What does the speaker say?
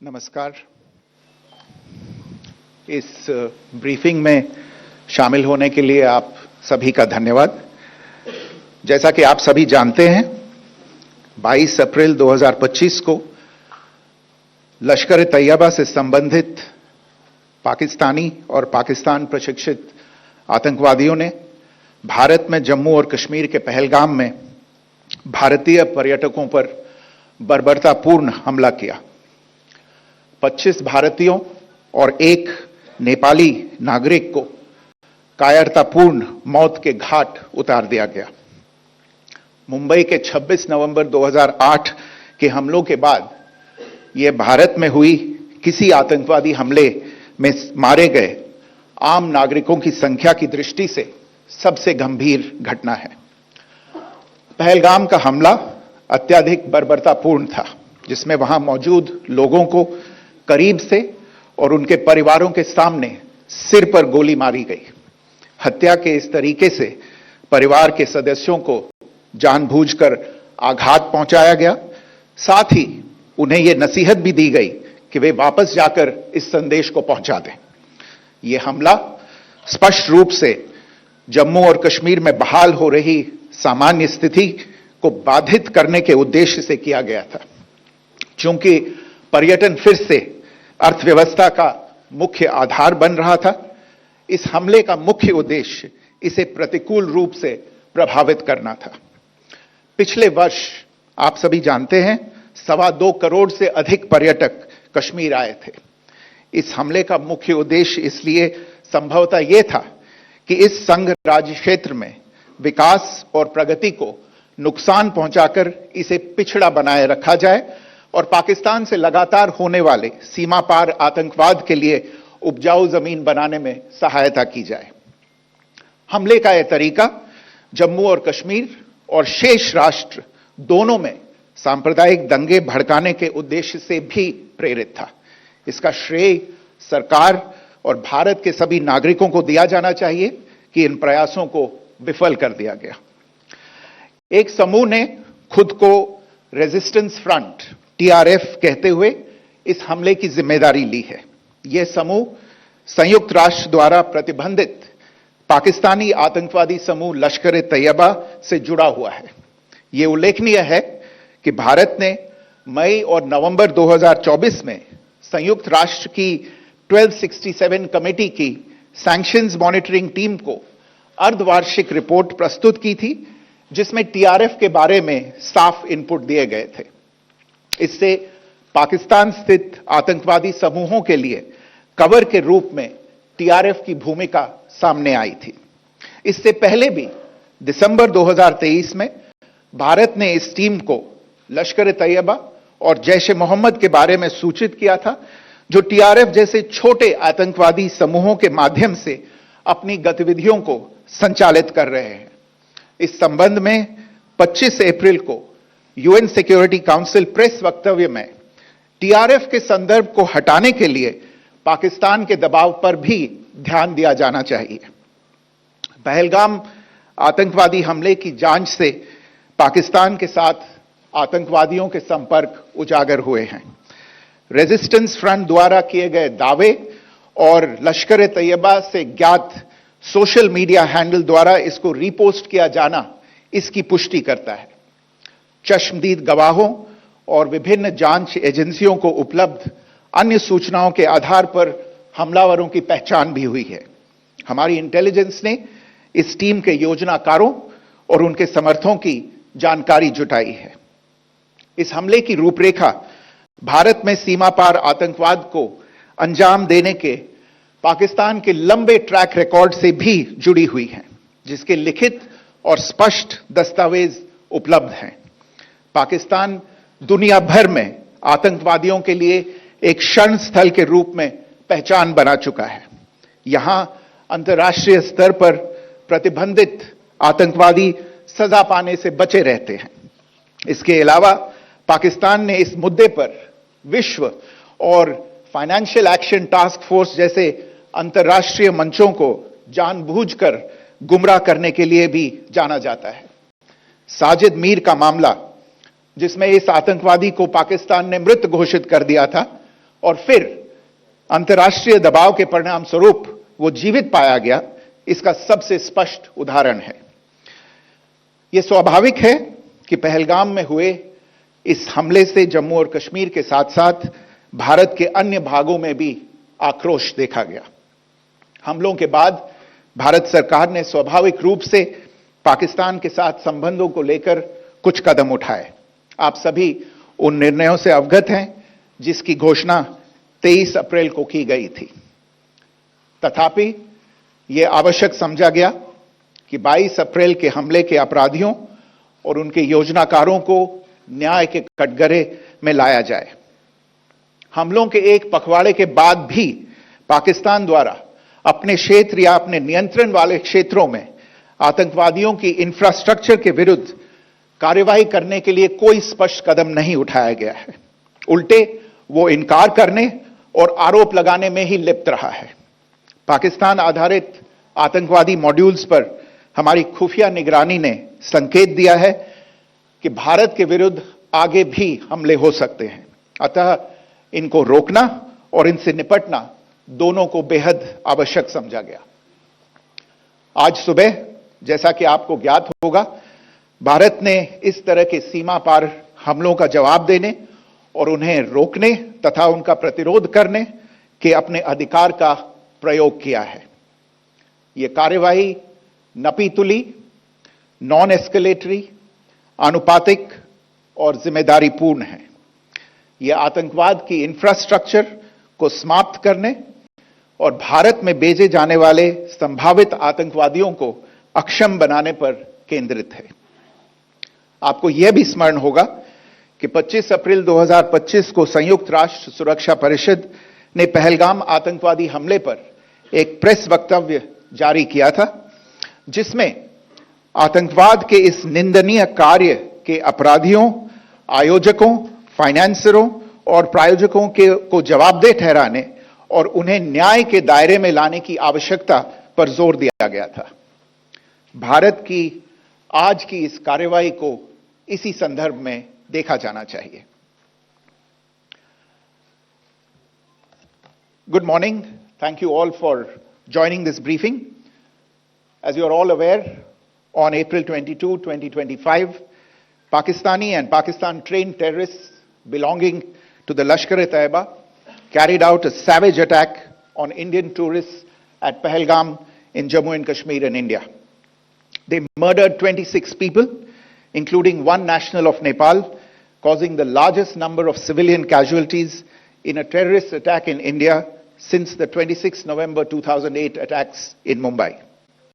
नमस्कार। इस ब्रीफिंग में शामिल होने के लिए आप सभी का धन्यवाद। जैसा कि आप सभी जानते हैं, 22 अप्रैल 2025 को लश्कर-ए-तैयबा से संबंधित पाकिस्तानी और पाकिस्तान प्रशिक्षित आतंकवादियों ने भारत में जम्मू और कश्मीर के पहलगाम में भारतीय पर्यटकों पर बर्बरतापूर्ण हमला किया। 25 भारतीयों और एक नेपाली नागरिक को कायरतापूर्ण मौत के घाट उतार दिया गया। मुंबई के 26 नवंबर 2008 के हमलों के बाद यह भारत में हुई किसी आतंकवादी हमले में मारे गए आम नागरिकों की संख्या की दृष्टि से सबसे गंभीर घटना है। पहलगाम का हमला अत्यधिक बर्बरतापूर्ण था, जिसमें वहां मौजूद लोगों को करीब से और उनके परिवारों के सामने सिर पर गोली मारी गई। हत्या के इस तरीके से परिवार के सदस्यों को जानबूझकर आघात पहुंचाया गया। साथ ही उन्हें यह नसीहत भी दी गई कि वे वापस जाकर इस संदेश को पहुंचा दें। यह हमला स्पष्ट रूप से जम्मू और कश्मीर में बहाल हो रही सामान्य स्थिति को बाधित करने के उद्देश्य से किया गया था। चूंकि पर्यटन फिर से अर्थव्यवस्था का मुख्य आधार बन रहा था, इस हमले का मुख्य उद्देश्य इसे प्रतिकूल रूप से प्रभावित करना था। पिछले वर्ष आप सभी जानते हैं, 2.25 करोड़ से अधिक पर्यटक कश्मीर आए थे। इस हमले का मुख्य उद्देश्य इसलिए संभवतः यह था कि इस संघ राज्य क्षेत्र में विकास और प्रगति को नुकसान पहुंचाकर इसे पिछड़ा बनाए रखा जाए और पाकिस्तान से लगातार होने वाले सीमा पार आतंकवाद के लिए उपजाऊ जमीन बनाने में सहायता की जाए। हमले का यह तरीका जम्मू और कश्मीर और शेष राष्ट्र दोनों में सांप्रदायिक दंगे भड़काने के उद्देश्य से भी प्रेरित था। इसका श्रेय सरकार और भारत के सभी नागरिकों को दिया जाना चाहिए कि इन प्रयासों को विफल कर दिया गया। एक समूह ने खुद को रेजिस्टेंस फ्रंट TRF कहते हुए इस हमले की जिम्मेदारी ली है। यह समूह संयुक्त राष्ट्र द्वारा प्रतिबंधित पाकिस्तानी आतंकवादी समूह लश्कर-ए-तैयबा से जुड़ा हुआ है। यह उल्लेखनीय है कि भारत ने मई और नवंबर 2024 में संयुक्त राष्ट्र की 1267 कमेटी की सैंक्शंस मॉनिटरिंग टीम को अर्धवार्षिक रिपोर्ट प्रस्तुत की थी, जिसमें TRF के बारे में साफ इनपुट दिए गए थे। इससे पाकिस्तान स्थित आतंकवादी समूहों के लिए कवर के रूप में TRF की भूमिका सामने आई थी। इससे पहले भी दिसंबर 2023 में भारत ने इस टीम को लश्कर-ए-तैयबा और जैश-ए-मोहम्मद के बारे में सूचित किया था, जो TRF जैसे छोटे आतंकवादी समूहों के माध्यम से अपनी गतिविधियों को संचालित कर रहे हैं। इस संबंध में 25 अप्रैल को UN सिक्योरिटी काउंसिल प्रेस वक्तव्य में TRF के संदर्भ को हटाने के लिए पाकिस्तान के दबाव पर भी ध्यान दिया जाना चाहिए। पहलगाम आतंकवादी हमले की जांच से पाकिस्तान के साथ आतंकवादियों के संपर्क उजागर हुए हैं। रेजिस्टेंस फ्रंट द्वारा किए गए दावे और लश्कर-ए-तैयबा से ज्ञात सोशल मीडिया हैंडल द्वारा इसको रीपोस्ट किया जाना इसकी पुष्टि करता है। चश्मदीद गवाहों और विभिन्न जांच एजेंसियों को उपलब्ध अन्य सूचनाओं के आधार पर हमलावरों की पहचान भी हुई है। हमारी इंटेलिजेंस ने इस टीम के योजनाकारों और उनके समर्थकों की जानकारी जुटाई है। इस हमले की रूपरेखा भारत में सीमा पार आतंकवाद को अंजाम देने के पाकिस्तान के लंबे ट्रैक रिकॉर्ड से भी जुड़ी हुई है, जिसके लिखित और स्पष्ट दस्तावेज उपलब्ध हैं। पाकिस्तान दुनिया भर में आतंकवादियों के लिए एक शरण स्थल के रूप में पहचान बना चुका है। यहां अंतर्राष्ट्रीय स्तर पर प्रतिबंधित आतंकवादी सजा पाने से बचे रहते हैं। इसके अलावा पाकिस्तान ने इस मुद्दे पर विश्व और फाइनेंशियल एक्शन टास्क फोर्स जैसे अंतर्राष्ट्रीय मंचों को जानबूझकर गुमराह करने के लिए भी जाना जाता है। साजिद मीर का मामला, जिसमें इस आतंकवादी को पाकिस्तान ने मृत घोषित कर दिया था, और फिर अंतर्राष्ट्रीय दबाव के परिणाम स्वरूप वो जीवित पाया गया, इसका सबसे स्पष्ट उदाहरण है। यह स्वाभाविक है कि पहलगाम में हुए इस हमले से जम्मू और कश्मीर के साथ साथ भारत के अन्य भागों में भी आक्रोश देखा गया। हमलों के बाद भारत सरकार ने स्वाभाविक रूप से पाकिस्तान के साथ संबंधों को लेकर कुछ कदम उठाए। आप सभी उन निर्णयों से अवगत हैं जिसकी घोषणा 23 अप्रैल को की गई थी। तथापि यह आवश्यक समझा गया कि 22 अप्रैल के हमले के अपराधियों और उनके योजनाकारों को न्याय के कटघरे में लाया जाए। हमलों के एक पखवाड़े के बाद भी पाकिस्तान द्वारा अपने क्षेत्र या अपने नियंत्रण वाले क्षेत्रों में आतंकवादियों की इंफ्रास्ट्रक्चर के विरुद्ध कार्रवाई करने के लिए कोई स्पष्ट कदम नहीं उठाया गया है। उल्टे वो इनकार करने और आरोप लगाने में ही लिप्त रहा है। पाकिस्तान आधारित आतंकवादी मॉड्यूल्स पर हमारी खुफिया निगरानी ने संकेत दिया है कि भारत के विरुद्ध आगे भी हमले हो सकते हैं। अतः इनको रोकना और इनसे निपटना दोनों को बेहद आवश्यक समझा गया। आज सुबह, जैसा कि आपको ज्ञात होगा, भारत ने इस तरह के सीमा पार हमलों का जवाब देने और उन्हें रोकने तथा उनका प्रतिरोध करने के अपने अधिकार का प्रयोग किया है। यह कार्यवाही नपीतुली, नॉन एस्केलेटरी, आनुपातिक और जिम्मेदारीपूर्ण है। यह आतंकवाद की इंफ्रास्ट्रक्चर को समाप्त करने और भारत में भेजे जाने वाले संभावित आतंकवादियों को अक्षम बनाने पर केंद्रित है। आपको यह भी स्मरण होगा कि 25 अप्रैल 2025 को संयुक्त राष्ट्र सुरक्षा परिषद ने पहलगाम आतंकवादी हमले पर एक प्रेस वक्तव्य जारी किया था, जिसमें आतंकवाद के इस निंदनीय कार्य के अपराधियों, आयोजकों, फाइनेंसरों और प्रायोजकों को जवाबदेह ठहराने और उन्हें न्याय के दायरे में लाने की आवश्यकता पर जोर दिया गया था। भारत की आज की इस कार्रवाई को इसी संदर्भ में देखा जाना चाहिए। Good morning. Thank you all for joining this briefing. As you are all aware, on April 22, 2025, Pakistani and Pakistan-trained terrorists belonging to the Lashkar-e-Taiba carried out a savage attack on Indian tourists at Pahalgam in Jammu and Kashmir in India. They murdered 26 people, including one national of Nepal, causing the largest number of civilian casualties in a terrorist attack in India since the 26 November 2008 attacks in Mumbai.